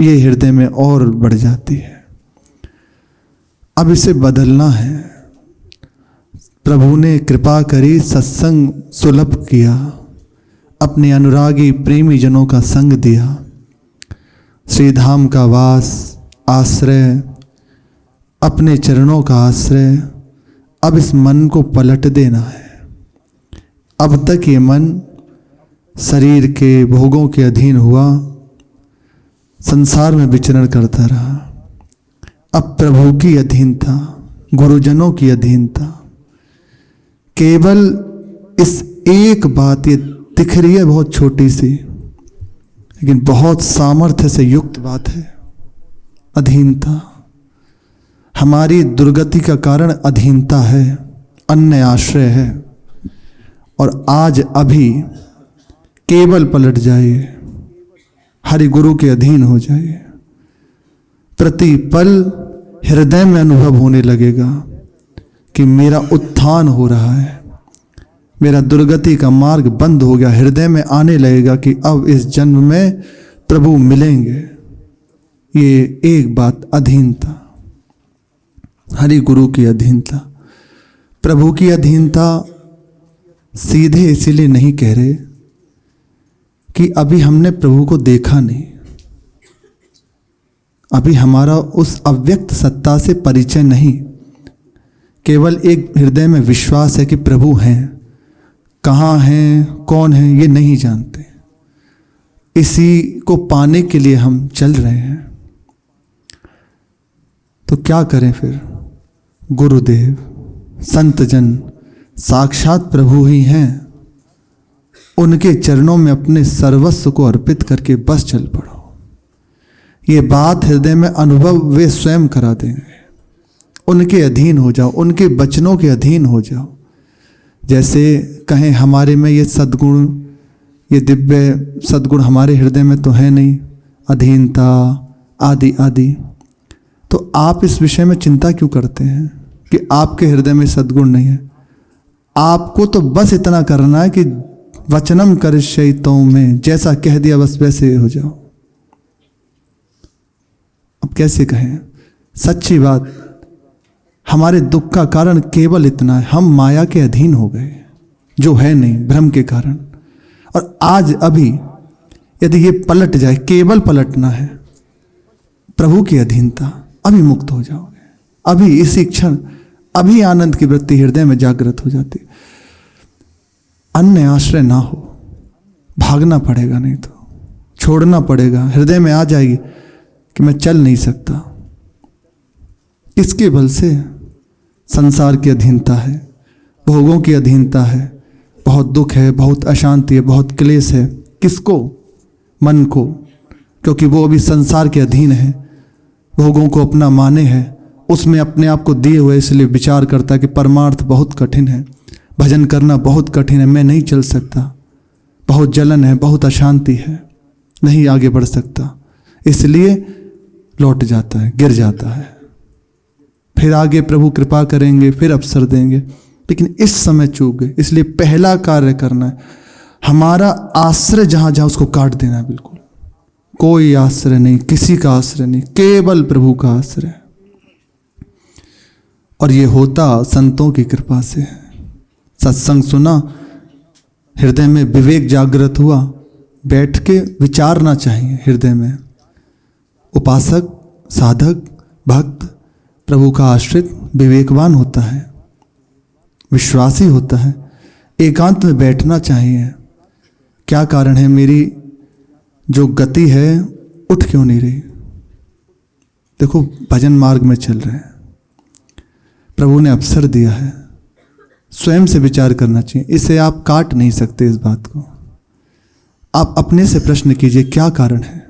ये हृदय में और बढ़ जाती है। अब इसे बदलना है। प्रभु ने कृपा करी, सत्संग सुलभ किया, अपने अनुरागी प्रेमी जनों का संग दिया, श्रीधाम का वास, आश्रय, अपने चरणों का आश्रय। अब इस मन को पलट देना है। अब तक ये मन शरीर के भोगों के अधीन हुआ, संसार में विचरण करता रहा। अब प्रभु की अधीनता, गुरुजनों की अधीनता। केवल इस एक बात, ये दिख रही है बहुत छोटी सी, लेकिन बहुत सामर्थ्य से युक्त बात है, अधीनता। हमारी दुर्गति का कारण अधीनता है, अन्य आश्रय है। और आज अभी केवल पलट जाइए, हरि गुरु के अधीन हो जाइए। प्रति पल हृदय में अनुभव होने लगेगा कि मेरा उत्थान हो रहा है, मेरा दुर्गति का मार्ग बंद हो गया। हृदय में आने लगेगा कि अब इस जन्म में प्रभु मिलेंगे। ये एक बात, अधीनता, हरि गुरु की अधीनता। प्रभु की अधीनता सीधे इसीलिए नहीं कह रहे कि अभी हमने प्रभु को देखा नहीं, अभी हमारा उस अव्यक्त सत्ता से परिचय नहीं। केवल एक हृदय में विश्वास है कि प्रभु हैं, कहाँ हैं, कौन हैं, ये नहीं जानते। इसी को पाने के लिए हम चल रहे हैं। तो क्या करें फिर? गुरुदेव, संतजन साक्षात प्रभु ही हैं, उनके चरणों में अपने सर्वस्व को अर्पित करके बस चल पड़ो। ये बात हृदय में अनुभव वे स्वयं करा देंगे। उनके अधीन हो जाओ, उनके वचनों के अधीन हो जाओ। जैसे कहें हमारे में ये सद्गुण, ये दिव्य सद्गुण हमारे हृदय में तो है नहीं, अधीनता आदि आदि। तो आप इस विषय में चिंता क्यों करते हैं कि आपके हृदय में सद्गुण नहीं है? आपको तो बस इतना करना है कि वचनम करिष्यितों में, जैसा कह दिया बस वैसे हो जाओ। अब कैसे कहें? सच्ची बात, हमारे दुख का कारण केवल इतना है, हम माया के अधीन हो गए, जो है नहीं, भ्रम के कारण। और आज अभी यदि ये पलट जाए, केवल पलटना है, प्रभु की अधीनता, अभी मुक्त हो जाओगे। अभी इसी क्षण, अभी आनंद की वृत्ति हृदय में जागृत हो जाती। अन्य आश्रय ना हो, भागना पड़ेगा, नहीं तो छोड़ना पड़ेगा। हृदय में आ जाएगी कि मैं चल नहीं सकता। किसके बल से? संसार की अधीनता है, भोगों की अधीनता है, बहुत दुख है, बहुत अशांति है, बहुत क्लेश है। किसको? मन को, क्योंकि वो अभी संसार के अधीन है, भोगों को अपना माने है, उसमें अपने आप को दिए हुए, इसलिए विचार करता है कि परमार्थ बहुत कठिन है, भजन करना बहुत कठिन है, मैं नहीं चल सकता, बहुत जलन है, बहुत अशांति है, नहीं आगे बढ़ सकता, इसलिए लौट जाता है, गिर जाता है। फिर आगे प्रभु कृपा करेंगे, फिर अवसर देंगे, लेकिन इस समय चूक गए। इसलिए पहला कार्य करना है, हमारा आश्रय जहां जहां उसको काट देना है। बिल्कुल कोई आश्रय नहीं, किसी का आश्रय नहीं, केवल प्रभु का आश्रय। और ये होता संतों की कृपा से। सत्संग सुना, हृदय में विवेक जागृत हुआ, बैठ के विचारना चाहिए हृदय में। उपासक, साधक, भक्त प्रभु का आश्रित विवेकवान होता है, विश्वासी होता है। एकांत में बैठना चाहिए। क्या कारण है मेरी जो गति है उठ क्यों नहीं रही? देखो, भजन मार्ग में चल रहे हैं, प्रभु ने अवसर दिया है, स्वयं से विचार करना चाहिए। इसे आप काट नहीं सकते। इस बात को आप अपने से प्रश्न कीजिए, क्या कारण है?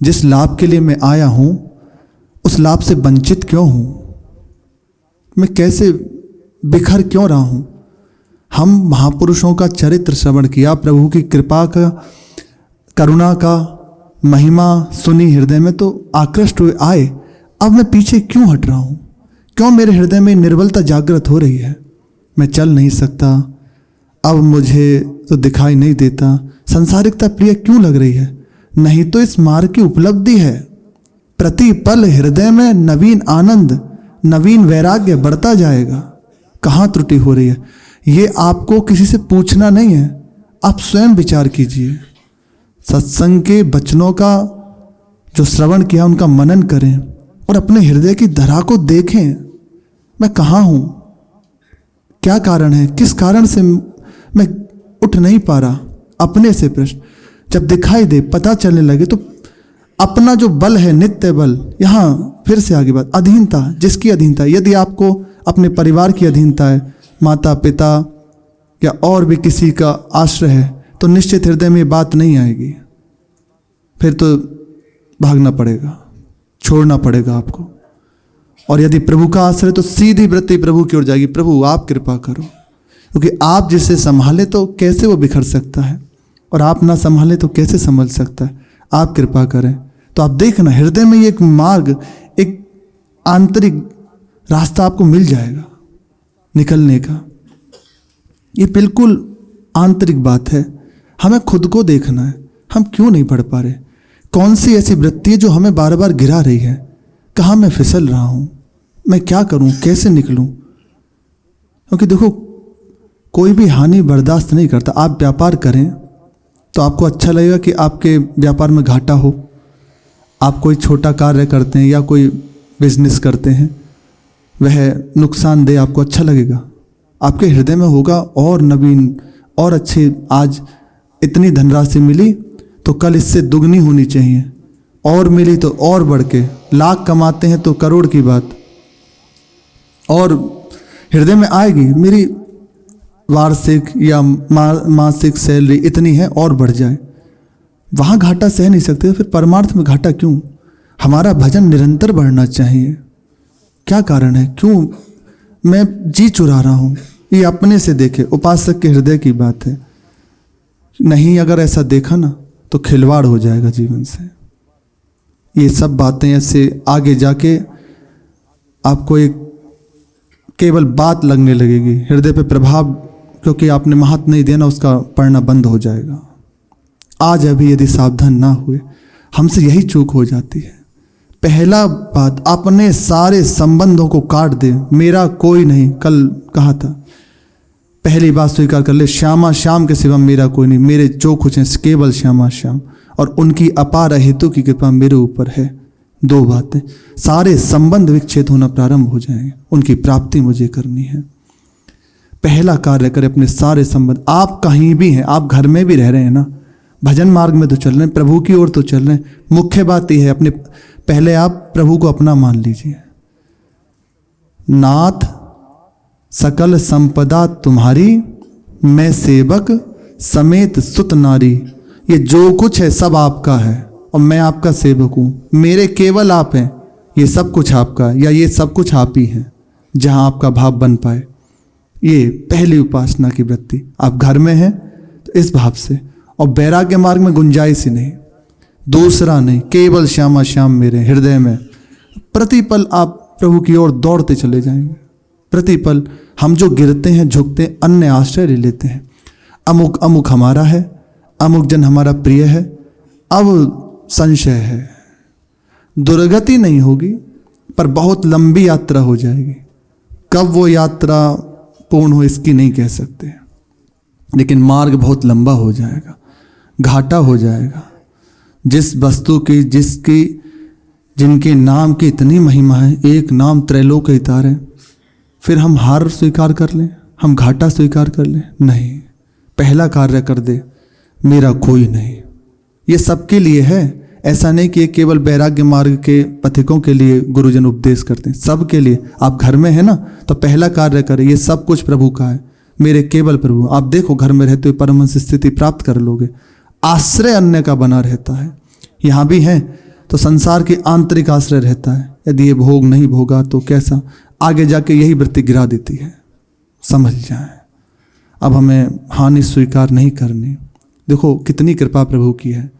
जिस लाभ के लिए मैं आया हूं, उस लाभ से वंचित क्यों हूं? मैं कैसे बिखर क्यों रहा हूं? हम महापुरुषों का चरित्र श्रवण किया, प्रभु की कृपा का, करुणा का महिमा सुनी हृदय में, तो आकृष्ट हुए, आए। अब मैं पीछे क्यों हट रहा हूं? क्यों मेरे हृदय में निर्बलता जागृत हो रही है? मैं चल नहीं सकता, अब मुझे तो दिखाई नहीं देता, संसारिकता प्रिय क्यों लग रही है? नहीं तो इस मार्ग की उपलब्धि है। प्रति पल हृदय में नवीन आनंद, नवीन वैराग्य बढ़ता जाएगा। कहाँ त्रुटि हो रही है, ये आपको किसी से पूछना नहीं है, आप स्वयं विचार कीजिए। सत्संग के वचनों का जो श्रवण किया उनका मनन करें और अपने हृदय की धरा को देखें। मैं कहाँ हूँ, क्या कारण है, किस कारण से मैं उठ नहीं पा रहा। अपने से प्रश्न जब दिखाई दे, पता चलने लगे, तो अपना जो बल है, नित्य बल, यहाँ फिर से आगे बात, अधीनता, जिसकी अधीनता, यदि आपको अपने परिवार की अधीनता है, माता पिता या और भी किसी का आश्रय है, तो निश्चित हृदय में ये बात नहीं आएगी। फिर तो भागना पड़ेगा, छोड़ना पड़ेगा आपको। और यदि प्रभु का आश्रय, तो सीधी वृत्ति प्रभु की ओर जाएगी, प्रभु आप कृपा करो। क्योंकि आप जिसे संभाले तो कैसे वो बिखर सकता है, और आप ना संभाले तो कैसे संभल सकता है। आप कृपा करें। तो आप देखना, हृदय में एक मार्ग, एक आंतरिक रास्ता आपको मिल जाएगा निकलने का। ये बिल्कुल आंतरिक बात है। हमें खुद को देखना है, हम क्यों नहीं बढ़ पा रहे, कौन सी ऐसी वृत्ति है जो हमें बार बार गिरा रही है, कहाँ मैं फिसल रहा हूँ, मैं क्या करूँ, कैसे निकलूँ। क्योंकि देखो, कोई भी हानि बर्दाश्त नहीं करता। आप व्यापार करें तो आपको अच्छा लगेगा कि आपके व्यापार में घाटा हो। आप कोई छोटा कार्य करते हैं या कोई बिजनेस करते हैं, वह नुकसानदेह, आपको अच्छा लगेगा। आपके हृदय में होगा और नवीन और अच्छी, आज इतनी धनराशि मिली तो कल इससे दुगनी होनी चाहिए, और मिली तो और बढ़ के, लाख कमाते हैं तो करोड़ की बात। और हृदय में आएगी, मेरी वार्षिक या मासिक सैलरी इतनी है और बढ़ जाए। वहाँ घाटा सह नहीं सकते, फिर परमार्थ में घाटा क्यों। हमारा भजन निरंतर बढ़ना चाहिए। क्या कारण है, क्यों मैं जी चुरा रहा हूँ, ये अपने से देखे। उपासक के हृदय की बात है। नहीं, अगर ऐसा देखा ना तो खिलवाड़ हो जाएगा जीवन से। ये सब बातें ऐसे आगे जाके आपको एक केवल बात लगने लगेगी, हृदय पे प्रभाव, क्योंकि आपने महत्व नहीं दिया ना, उसका पढ़ना बंद हो जाएगा। आज अभी यदि सावधान ना हुए, हमसे यही चूक हो जाती है। पहला बात, अपने सारे संबंधों को काट दे। मेरा कोई नहीं, कल कहा था, पहली बात स्वीकार कर ले, श्यामा श्याम के सिवा मेरा कोई नहीं। मेरे जो कुछ है केवल श्यामा श्याम, और उनकी अपार हेतु की कृपा मेरे ऊपर है। दो बातें, सारे संबंध विच्छेद होना प्रारंभ हो जाएंगे, उनकी प्राप्ति मुझे करनी है। पहला कार्य करें, अपने सारे संबंध। आप कहीं भी हैं, आप घर में भी रह रहे हैं ना, भजन मार्ग में तो चल रहे हैं, प्रभु की ओर तो चल रहे हैं। मुख्य बात यह है, अपने पहले आप प्रभु को अपना मान लीजिए। नाथ सकल संपदा तुम्हारी, मैं सेवक समेत सुत नारी। ये जो कुछ है सब आपका है और मैं आपका सेवक हूँ। मेरे केवल आप हैं, ये सब कुछ आपका, या ये सब कुछ आप ही हैं, जहाँ आपका भाव बन पाए। ये पहली उपासना की वृत्ति। आप घर में हैं तो इस भाव से, और वैराग्य मार्ग में गुंजाइश ही नहीं, दूसरा नहीं, केवल श्यामा श्याम मेरे हृदय में। प्रतिपल आप प्रभु की ओर दौड़ते चले जाएंगे। प्रतिपल हम जो गिरते हैं, झुकते हैं, अन्य आश्रय ले लेते हैं। अमुक अमुक हमारा है, अमुक जन हमारा प्रिय है। अब संशय है, दुर्गति नहीं होगी पर बहुत लंबी यात्रा हो जाएगी। कब वो यात्रा पूर्ण हो इसकी नहीं कह सकते, लेकिन मार्ग बहुत लंबा हो जाएगा, घाटा हो जाएगा। जिस वस्तु की, जिसकी, जिनके नाम की इतनी महिमा है, एक नाम त्रैलोक हितार है, फिर हम हार स्वीकार कर लें, हम घाटा स्वीकार कर लें? नहीं। पहला कार्य कर दे, मेरा कोई नहीं। ये सबके लिए है, ऐसा नहीं कि केवल वैराग्य मार्ग के पथिकों के लिए गुरुजन उपदेश करते हैं, सबके लिए। आप घर में है ना, तो पहला कार्य करें, ये सब कुछ प्रभु का है, मेरे केवल प्रभु। आप देखो, घर में रहते हुए परमहंस स्थिति प्राप्त कर लोगे। आश्रय अन्य का बना रहता है। यहाँ भी है तो संसार के आंतरिक आश्रय रहता है। यदि ये भोग नहीं भोगा तो कैसा, आगे जाके यही वृत्ति गिरा देती है। समझ जाए, अब हमें हानि स्वीकार नहीं करनी। देखो कितनी कृपा प्रभु की है।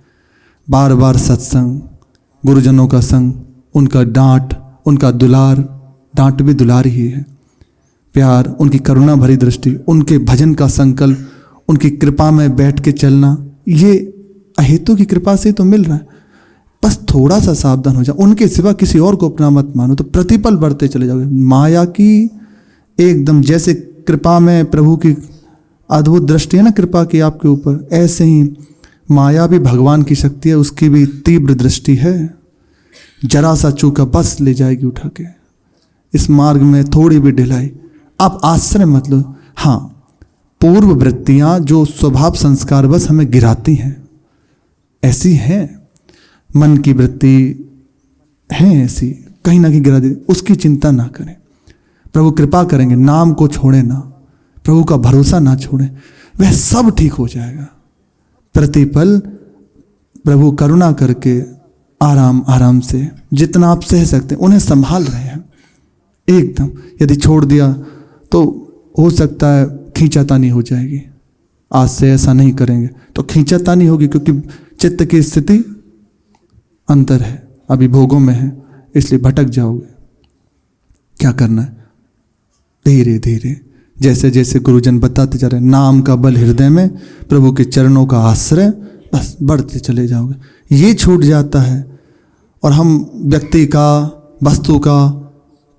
बार बार सत्संग, गुरुजनों का संग, उनका डांट, उनका दुलार, डांट भी दुलार ही है, प्यार, उनकी करुणा भरी दृष्टि, उनके भजन का संकल्प, उनकी कृपा में बैठ के चलना, ये अहेतु की कृपा से तो मिल रहा है, बस थोड़ा सा सावधान हो जाओ, उनके सिवा किसी और को अपना मत मानो, तो प्रतिपल बढ़ते चले जाओगे। माया की एकदम जैसे कृपा में प्रभु की अद्भुत दृष्टि है ना कृपा की आपके ऊपर, ऐसे ही माया भी भगवान की शक्ति है, उसकी भी तीव्र दृष्टि है। जरा सा चूका बस ले जाएगी उठा के। इस मार्ग में थोड़ी भी ढिलाई आप आश्रय मत लो। हाँ, पूर्व वृत्तियां जो स्वभाव संस्कार बस हमें गिराती हैं, ऐसी हैं, मन की वृत्ति है ऐसी, कहीं ना कहीं गिरा दे, उसकी चिंता ना करें। प्रभु कृपा करेंगे, नाम को छोड़े ना, प्रभु का भरोसा ना छोड़ें, वह सब ठीक हो जाएगा। प्रतिपल प्रभु करुणा करके आराम आराम से जितना आप सह सकते हैं उन्हें संभाल रहे हैं एकदम। यदि छोड़ दिया तो हो सकता है खींचातानी हो जाएगी। आज से ऐसा नहीं करेंगे तो खींचातानी होगी, क्योंकि चित्त की स्थिति अंतर है, अभी भोगों में है, इसलिए भटक जाओगे। क्या करना है? धीरे धीरे जैसे जैसे गुरुजन बताते जा रहे, नाम का बल हृदय में, प्रभु के चरणों का आश्रय, बस बढ़ते चले जाओगे। ये छूट जाता है और हम व्यक्ति का, वस्तु का,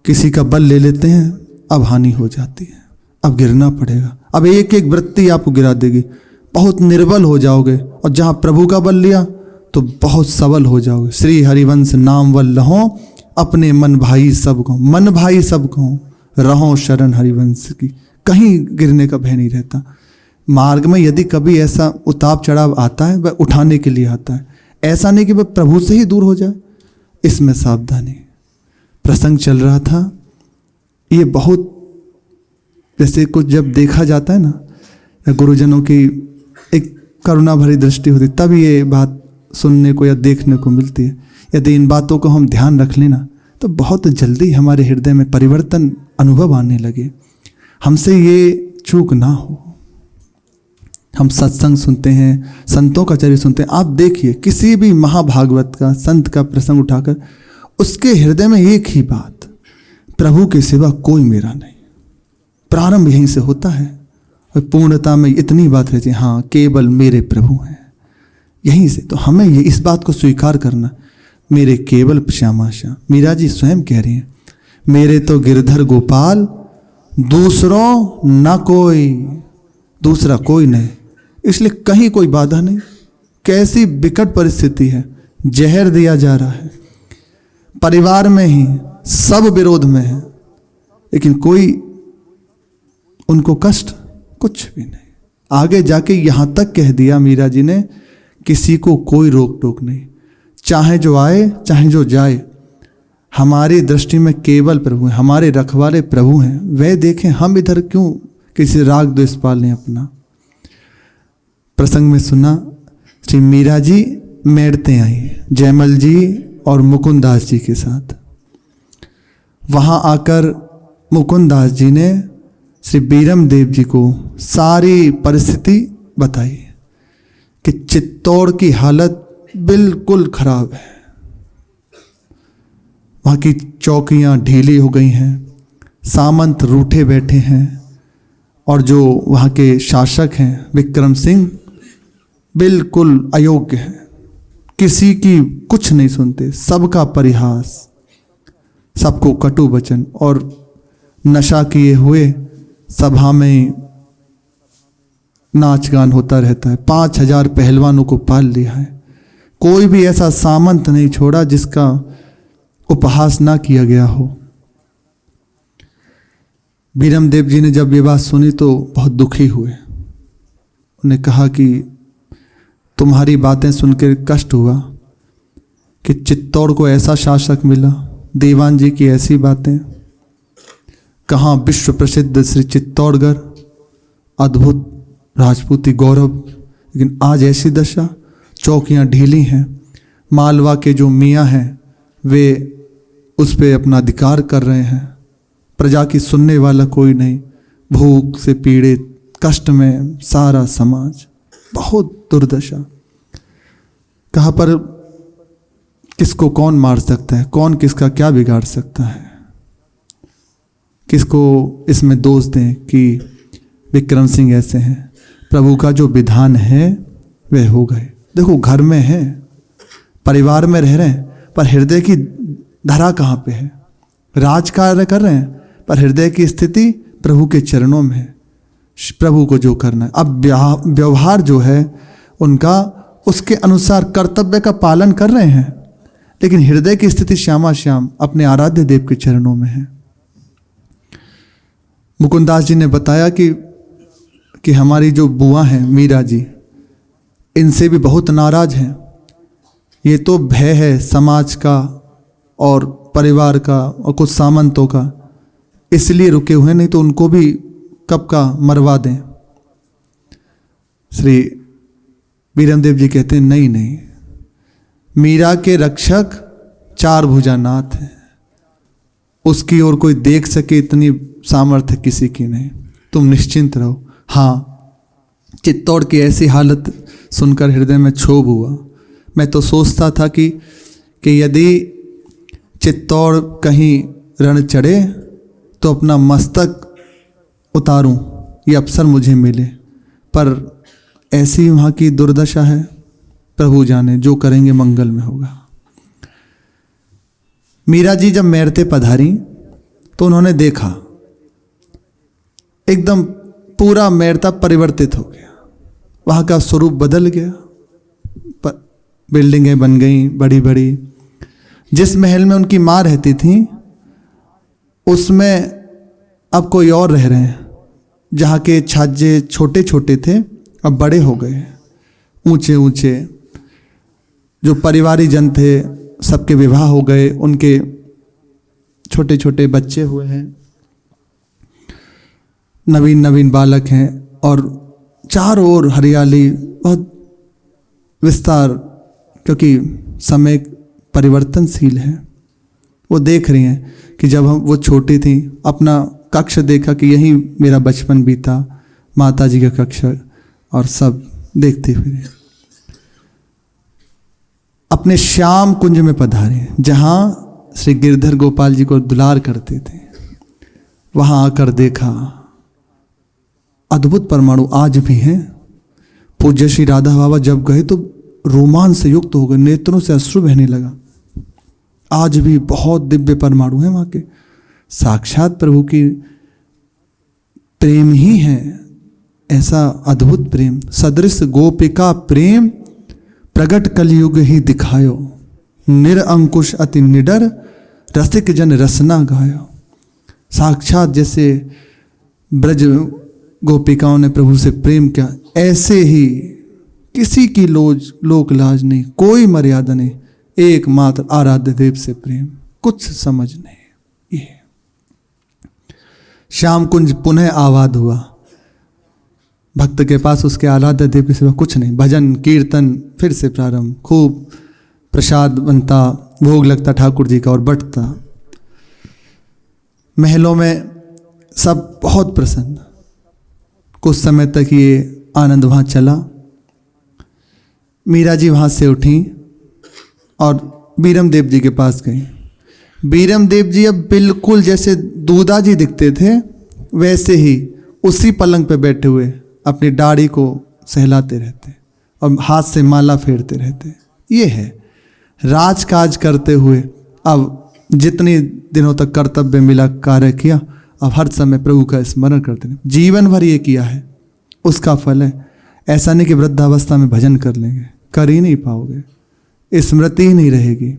किसी का बल ले लेते हैं, अब हानि हो जाती है, अब गिरना पड़ेगा। अब एक एक वृत्ति आपको गिरा देगी, बहुत निर्बल हो जाओगे। और जहाँ प्रभु का बल लिया तो बहुत सबल हो जाओगे। श्री हरिवंश नाम वल लहो, अपने मन भाई सब को, मन भाई सब को रहो शरण हरिवंश की। कहीं गिरने का भय नहीं रहता। मार्ग में यदि कभी ऐसा उतार चढ़ाव आता है, वह उठाने के लिए आता है, ऐसा नहीं कि वह प्रभु से ही दूर हो जाए। इसमें सावधानी। प्रसंग चल रहा था, ये बहुत जैसे कुछ जब देखा जाता है ना, गुरुजनों की एक करुणा भरी दृष्टि होती, तब ये बात सुनने को या देखने को मिलती है। यदि इन बातों को हम ध्यान रख लेना तो बहुत जल्दी हमारे हृदय में परिवर्तन अनुभव आने लगे। हमसे ये चूक ना हो। हम सत्संग सुनते हैं, संतों का चरित्र सुनते हैं। आप देखिए किसी भी महाभागवत का, संत का प्रसंग उठाकर, उसके हृदय में एक ही बात, प्रभु के सिवा कोई मेरा नहीं। प्रारंभ यहीं से होता है और पूर्णता में इतनी बात रहती है, हाँ केवल मेरे प्रभु हैं। यहीं से तो हमें ये इस बात को स्वीकार करना, मेरे केवल श्यामा श्याम। मीरा जी स्वयं कह रही हैं, मेरे तो गिरधर गोपाल, दूसरों न कोई, दूसरा कोई नहीं। इसलिए कहीं कोई बाधा नहीं। कैसी विकट परिस्थिति है, जहर दिया जा रहा है, परिवार में ही सब विरोध में है, लेकिन कोई उनको कष्ट कुछ भी नहीं। आगे जाके यहां तक कह दिया मीरा जी ने, किसी को कोई रोक टोक नहीं, चाहे जो आए चाहे जो जाए, हमारी दृष्टि में केवल प्रभु हैं, हमारे रखवाले प्रभु हैं। वह देखें हम इधर क्यों किसी राग द्वेष पालें अपना। प्रसंग में सुना, श्री मीरा जी मेड़ते आई जयमल जी और मुकुंदास जी के साथ। वहां आकर मुकुंदास जी ने श्री बीरम देव जी को सारी परिस्थिति बताई कि चित्तौड़ की हालत बिल्कुल खराब है, वहाँ की चौकियाँ ढीली हो गई हैं, सामंत रूठे बैठे हैं, और जो वहाँ के शासक हैं विक्रम सिंह बिल्कुल अयोग्य हैं, किसी की कुछ नहीं सुनते, सबका परिहास, सबको कटु वचन, और नशा किए हुए सभा में नाच गान होता रहता है। 5000 पहलवानों को पाल लिया है, कोई भी ऐसा सामंत नहीं छोड़ा जिसका उपहास ना किया गया हो। बीरम देव जी ने जब ये बात सुनी तो बहुत दुखी हुए। उन्हें कहा कि तुम्हारी बातें सुनकर कष्ट हुआ कि चित्तौड़ को ऐसा शासक मिला, दीवान जी की ऐसी बातें, कहाँ विश्व प्रसिद्ध श्री चित्तौड़गढ़, अद्भुत राजपूती गौरव, लेकिन आज ऐसी दशा, चौकियाँ ढीली हैं, मालवा के जो मियाँ हैं वे उस पर अपना अधिकार कर रहे हैं, प्रजा की सुनने वाला कोई नहीं, भूख से पीड़ित, कष्ट में सारा समाज, बहुत दुर्दशा। कहाँ पर किसको कौन मार सकता है, कौन किसका क्या बिगाड़ सकता है, किसको इसमें दोष दें कि विक्रम सिंह ऐसे हैं। प्रभु का जो विधान है वह हो गए, देखो घर में हैं, परिवार में रह रहे हैं, पर हृदय की धरा कहाँ पे है? राज कार्य कर रहे हैं पर हृदय की स्थिति प्रभु के चरणों में है। प्रभु को जो करना है, अब व्यवहार जो है उनका उसके अनुसार कर्तव्य का पालन कर रहे हैं, लेकिन हृदय की स्थिति श्यामा श्याम अपने आराध्य देव के चरणों में है। मुकुंदास जी ने बताया कि हमारी जो बुआ हैं मीरा जी, इनसे भी बहुत नाराज हैं। ये तो भय है समाज का और परिवार का और कुछ सामंतों का, इसलिए रुके हुए, नहीं तो उनको भी कब का मरवा दें। श्री वीरमदेव जी कहते हैं नहीं नहीं, मीरा के रक्षक चार भुजानाथ हैं, उसकी ओर कोई देख सके इतनी सामर्थ्य किसी की नहीं, तुम निश्चिंत रहो। हाँ, चित्तौड़ की ऐसी हालत सुनकर हृदय में क्षोभ हुआ। मैं तो सोचता था कि यदि चित्तौड़ कहीं रण चढ़े तो अपना मस्तक उतारूं, ये अवसर मुझे मिले, पर ऐसी वहाँ की दुर्दशा है। प्रभु जाने, जो करेंगे मंगल में होगा। मीरा जी जब मैरते पधारी तो उन्होंने देखा एकदम पूरा मैरता परिवर्तित हो गया, वहाँ का स्वरूप बदल गया, बिल्डिंगें बन गई बड़ी बड़ी। जिस महल में उनकी माँ रहती थी उसमें अब कोई और रह रहे हैं। जहाँ के छाजे छोटे छोटे थे अब बड़े हो गए, ऊंचे ऊंचे। जो परिवारी जन थे सबके विवाह हो गए, उनके छोटे छोटे बच्चे हुए हैं, नवीन नवीन बालक हैं, और चारों ओर हरियाली, बहुत विस्तार, क्योंकि समय परिवर्तनशील है। वो देख रही हैं कि जब वो छोटी थी अपना कक्ष देखा कि यही मेरा बचपन बीता, माता जी का कक्ष, और सब देखते फिरे। अपने श्याम कुंज में पधारे जहाँ श्री गिरधर गोपाल जी को दुलार करते थे, वहाँ आकर देखा अद्भुत परमाणु आज भी हैं। पूज्य श्री राधा बाबा जब गए तो रोमांच से युक्त हो गए, नेत्रों से अश्रु बहने लगा। आज भी बहुत दिव्य परमाणु हैं वहाँ के, साक्षात प्रभु की प्रेम ही है, ऐसा अद्भुत प्रेम। सदृश गोपिका प्रेम प्रगट कलयुग ही दिखायो, निरअंकुश अति निडर रसिक जन रसना गायो। साक्षात जैसे ब्रज गोपिकाओं ने प्रभु से प्रेम किया, ऐसे ही किसी की लोक लाज नहीं, कोई मर्यादा नहीं, एकमात्र आराध्य देव से प्रेम, कुछ समझ नहीं। ये श्याम कुंज पुनः आबाद हुआ। भक्त के पास उसके आराध्य देव के सिवा कुछ नहीं। भजन कीर्तन फिर से प्रारंभ, खूब प्रसाद बनता, भोग लगता ठाकुर जी का और बंटता। महलों में सब बहुत प्रसन्न। कुछ समय तक ये आनंद वहाँ चला। मीरा जी वहाँ से उठी और बीरम देव जी के पास गई। बीरम देव जी अब बिल्कुल जैसे दूधा जी दिखते थे वैसे ही उसी पलंग पे बैठे हुए अपनी दाढ़ी को सहलाते रहते और हाथ से माला फेरते रहते। ये है राजकाज करते हुए। अब जितने दिनों तक कर्तव्य मिला कार्य किया, अब हर समय प्रभु का स्मरण करते हैं। जीवन भर ये किया है, उसका फल है। ऐसा नहीं कि वृद्धावस्था में भजन कर लेंगे, कर ही नहीं पाओगे, स्मृति ही नहीं रहेगी,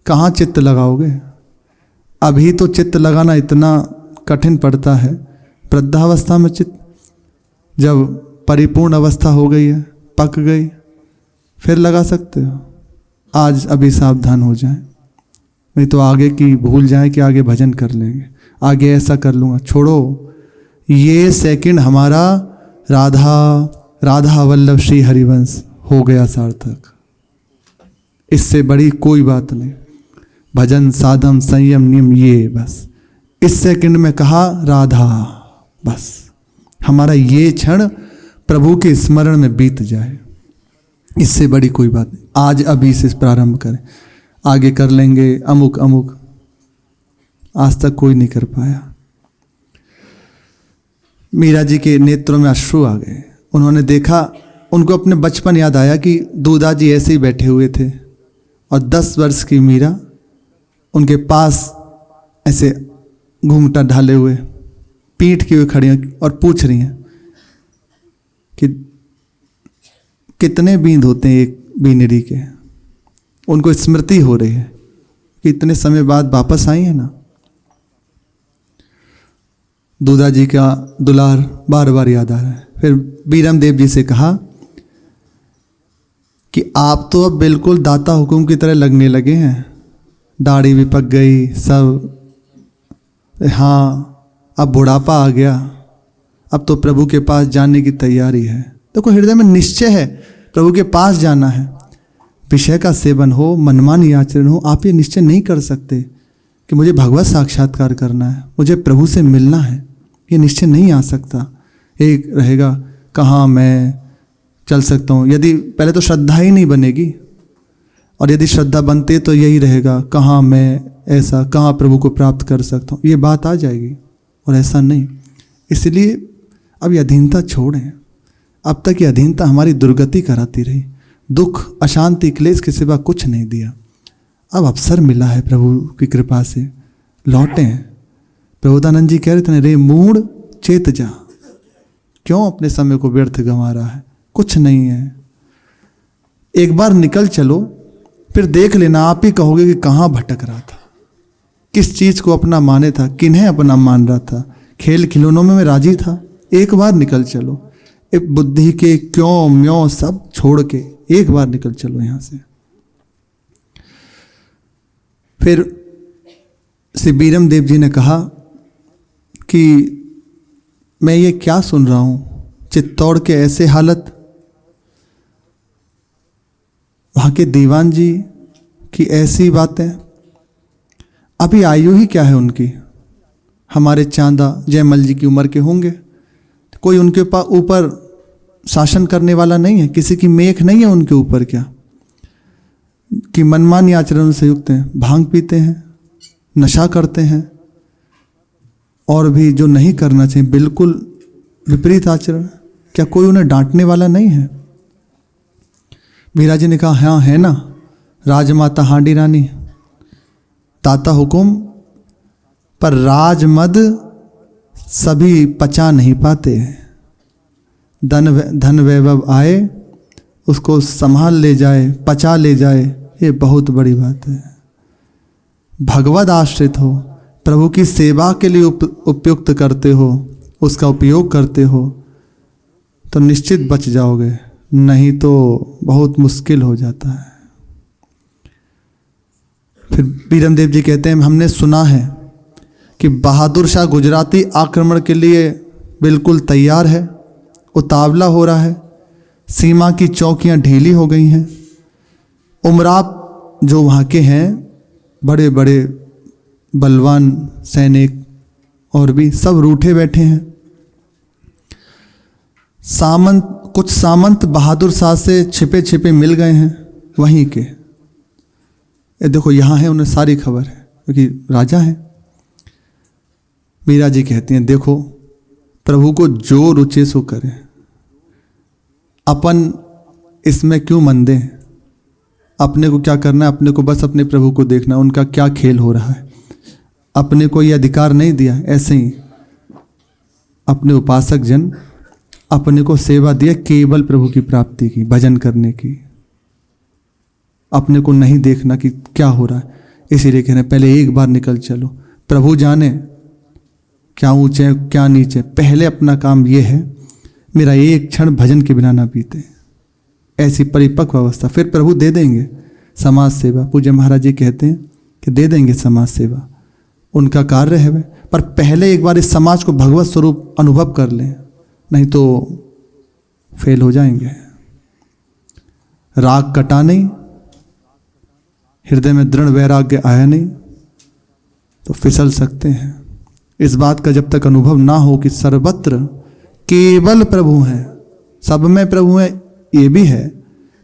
कहाँ चित्त लगाओगे। अभी तो चित्त लगाना इतना कठिन पड़ता है, वृद्धावस्था में चित्त जब परिपूर्ण अवस्था हो गई है, पक गई, फिर लगा सकते हो। आज अभी सावधान हो जाए, नहीं तो आगे की भूल जाए कि आगे भजन कर लेंगे, आगे ऐसा कर लूँगा। छोड़ो, ये सेकंड हमारा राधा वल्लभ श्री हरिवंश हो गया सार्थक। इससे बड़ी कोई बात नहीं। भजन साधन संयम नियम, ये बस इस सेकंड में कहा राधा, बस हमारा ये क्षण प्रभु के स्मरण में बीत जाए, इससे बड़ी कोई बात नहीं। आज अभी से प्रारंभ करें, आगे कर लेंगे अमुक अमुक, आज तक कोई नहीं कर पाया। मीरा जी के नेत्रों में अश्रु आ गए। उन्होंने देखा उनको अपने बचपन याद आया कि दूधा जी ऐसे ही बैठे हुए थे और 10 वर्ष की मीरा उनके पास ऐसे घूंघटा ढाले हुए पीठ की हुई खड़ी हैं और पूछ रही हैं कि कितने बींद होते हैं एक बीनरी के। उनको स्मृति हो रही है कि इतने समय बाद वापस आई है ना। दूधा जी का दुलार बार बार याद आ रहा है। फिर बीरम देव जी से कहा कि आप तो अब बिल्कुल दाता हुकुम की तरह लगने लगे हैं, दाढ़ी भी पक गई सब, हाँ अब बुढ़ापा आ गया, अब तो प्रभु के पास जाने की तैयारी है। देखो हृदय में निश्चय है प्रभु के पास जाना है। विषय का सेवन हो, मनमानी आचरण हो, आप ये निश्चय नहीं कर सकते कि मुझे भगवत साक्षात्कार करना है, मुझे प्रभु से मिलना है, ये निश्चय नहीं आ सकता। एक रहेगा कहाँ मैं चल सकता हूँ, यदि पहले तो श्रद्धा ही नहीं बनेगी, और यदि श्रद्धा बनते तो यही रहेगा कहाँ मैं ऐसा, कहाँ प्रभु को प्राप्त कर सकता हूँ, ये बात आ जाएगी। और ऐसा नहीं, इसलिए अब ये अधीनता छोड़ें। अब तक ये अधीनता हमारी दुर्गति कराती रही, दुख अशांति क्लेश के सिवा कुछ नहीं दिया। अब अवसर मिला है प्रभु की कृपा से, लौटें। प्रबोधानंद जी कह रहे थे, रे मूढ़ चेत जा, क्यों अपने समय को व्यर्थ गंवा रहा है, कुछ नहीं है। एक बार निकल चलो, फिर देख लेना, आप ही कहोगे कि कहाँ भटक रहा था, किस चीज को अपना माने था, किन्हें अपना मान रहा था, खेल खिलौनों में मैं राजी था। एक बार निकल चलो, एक बुद्धि के क्यों म्यों सब छोड़ के एक बार निकल चलो यहां से। फिर श्री बीरम देव जी ने कहा कि मैं ये क्या सुन रहा हूं, चित्तौड़ के ऐसे हालत, वहां के दीवान जी की ऐसी बातें, अभी आयु ही क्या है उनकी, हमारे चांदा जयमल जी की उम्र के होंगे, कोई उनके ऊपर शासन करने वाला नहीं है, किसी की मेख नहीं है उनके ऊपर, क्या कि मनमानी आचरण से युक्त हैं, भांग पीते हैं, नशा करते हैं, और भी जो नहीं करना चाहिए बिल्कुल विपरीत आचरण, क्या कोई उन्हें डांटने वाला नहीं है। मीरा जी ने कहा हाँ है ना, राजमाता हांडी रानी, दाता हुकुम, पर राजमद सभी पचा नहीं पाते, धन वैभव आए उसको संभाल ले जाए, पचा ले जाए, ये बहुत बड़ी बात है। भगवद आश्रित हो, प्रभु की सेवा के लिए उपयुक्त करते हो, उसका उपयोग करते हो, तो निश्चित बच जाओगे, नहीं तो बहुत मुश्किल हो जाता है। फिर बीरम देव जी कहते हैं, हमने सुना है कि बहादुर शाह गुजराती आक्रमण के लिए बिल्कुल तैयार है, उतावला हो रहा है, सीमा की चौकियां ढीली हो गई हैं, उमराव जो वहाँ के हैं बड़े बड़े बलवान सैनिक और भी सब रूठे बैठे हैं। कुछ सामंत बहादुर शाह से छिपे छिपे मिल गए हैं वहीं के, ये देखो यहाँ है, उन्हें सारी खबर है क्योंकि राजा हैं। मीरा जी कहती हैं देखो प्रभु को जो रुचे सो करें, अपन इसमें क्यों मन दें, अपने को क्या करना है, अपने को बस अपने प्रभु को देखना, उनका क्या खेल हो रहा है, अपने को ये अधिकार नहीं दिया। ऐसे ही अपने उपासक जन अपने को सेवा दिया केवल प्रभु की प्राप्ति की, भजन करने की, अपने को नहीं देखना कि क्या हो रहा है। इसीलिए कह रहे हैं पहले एक बार निकल चलो, प्रभु जाने क्या ऊंचे क्या नीचे, पहले अपना काम ये है मेरा एक क्षण भजन के बिना ना बीते, ऐसी परिपक्व अवस्था। फिर प्रभु दे देंगे समाज सेवा, पूज्य महाराज जी कहते हैं कि दे देंगे समाज सेवा, उनका कार्य है वह, पर पहले एक बार इस समाज को भगवत स्वरूप अनुभव कर लें, नहीं तो फेल हो जाएंगे। राग कटा नहीं, हृदय में दृढ़ वैराग्य आया नहीं तो फिसल सकते हैं। इस बात का जब तक अनुभव ना हो कि सर्वत्र केवल प्रभु हैं, सब में प्रभु हैं ये भी है,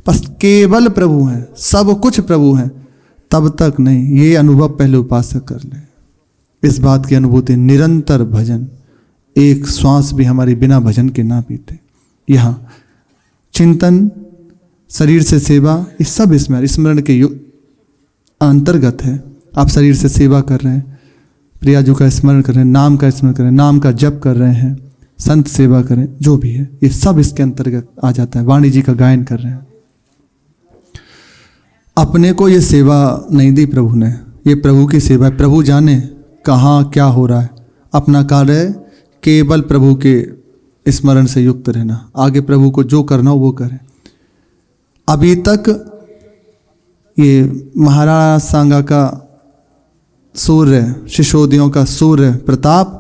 बस केवल प्रभु हैं, सब कुछ प्रभु हैं, तब तक नहीं। ये अनुभव पहले उपासक कर ले, इस बात की अनुभूति, निरंतर भजन, एक श्वास भी हमारी बिना भजन के ना बीते। यहाँ चिंतन, शरीर से सेवा, ये सब स्मरण के अंतर्गत है। आप शरीर से सेवा कर रहे हैं, प्रियाजू का स्मरण कर रहे हैं, नाम का स्मरण कर रहे हैं, नाम का जप कर रहे हैं, संत सेवा करें, जो भी है ये सब इसके अंतर्गत आ जाता है। वाणी जी का गायन कर रहे हैं। अपने को ये सेवा नहीं दी प्रभु ने, ये प्रभु की सेवा है। प्रभु जाने कहाँ क्या हो रहा है। अपना कार्य केवल प्रभु के स्मरण से युक्त रहना, आगे प्रभु को जो करना हो वो करें। अभी तक ये महाराणा सांगा का सूर्य, शिशोदियों का सूर्य प्रताप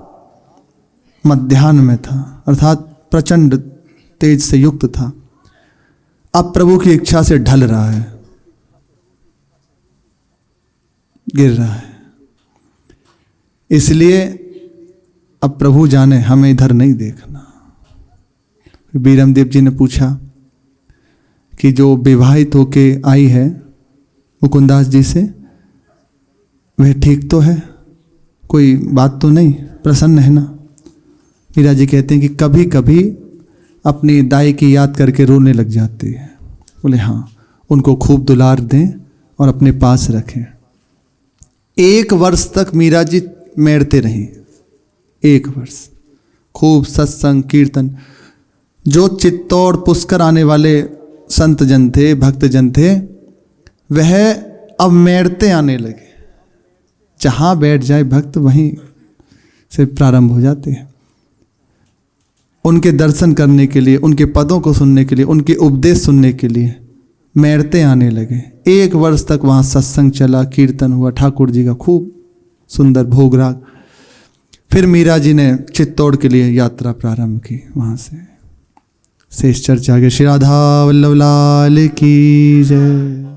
मध्याह्न में था, अर्थात प्रचंड तेज से युक्त था। अब प्रभु की इच्छा से ढल रहा है, गिर रहा है। इसलिए अब प्रभु जाने हमें इधर नहीं देखना। बीरमदेव जी ने पूछा कि जो विवाहित होके आई है मुकुंदास जी से, वह ठीक तो है, कोई बात तो नहीं, प्रसन्न है ना? मीरा जी कहते हैं कि कभी कभी अपनी दाई की याद करके रोने लग जाती है। बोले हाँ, उनको खूब दुलार दें और अपने पास रखें। 1 वर्ष तक मीरा जी मेड़ते रहीं, 1 वर्ष खूब सत्संग कीर्तन। जो चित्तौड़ पुष्कर आने वाले संत जन थे, भक्त जन थे, वह अब मेड़ते आने लगे। जहाँ बैठ जाए भक्त वहीं से प्रारंभ हो जाते हैं। उनके दर्शन करने के लिए, उनके पदों को सुनने के लिए, उनके उपदेश सुनने के लिए मेड़ते आने लगे। 1 वर्ष तक वहाँ सत्संग चला, कीर्तन हुआ, ठाकुर जी का खूब सुंदर भोग राग। फिर मीरा जी ने चित्तौड़ के लिए यात्रा प्रारंभ की। वहाँ से शेष चर्चा के श्री राधा वल्लभ लाल की जय।